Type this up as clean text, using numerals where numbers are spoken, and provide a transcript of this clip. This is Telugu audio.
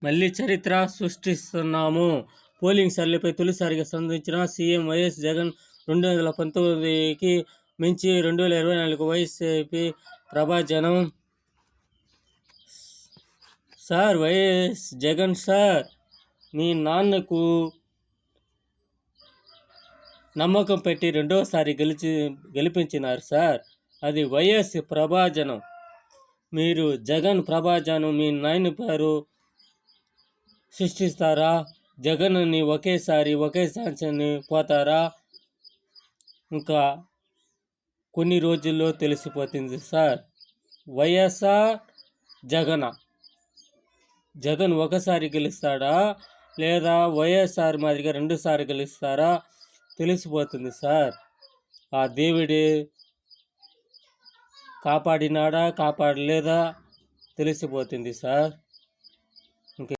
మళ్ళీ చరిత్ర సృష్టిస్తున్నాము. పోలింగ్ సర్వేపై తొలిసారిగా స్పందించిన సీఎం వైఎస్ జగన్ 2019కి మించి 2024 వైసీపీ ప్రభంజనం. సార్ వైఎస్ జగన్ సార్, మీ నాన్నకు నమ్మకం పెట్టి రెండోసారి గెలిపించినారు సార్. అది వైఎస్ ప్రభంజనం. మీరు జగన్ ప్రభంజనం మీ నాయన పేరు సృష్టిస్తారా? జగన్ని ఒకే ఛాన్స్ని పోతారా? ఇంకా కొన్ని రోజుల్లో తెలిసిపోతుంది సార్. వైఎస్ఆర్ జగన్ ఒకసారి గెలుస్తాడా లేదా వైఎస్ఆర్ మాదిరిగా రెండుసారి గెలుస్తారా తెలిసిపోతుంది సార్. ఆ దేవుడే కాపాడినాడా కాపాడలేదా తెలిసిపోతుంది సార్.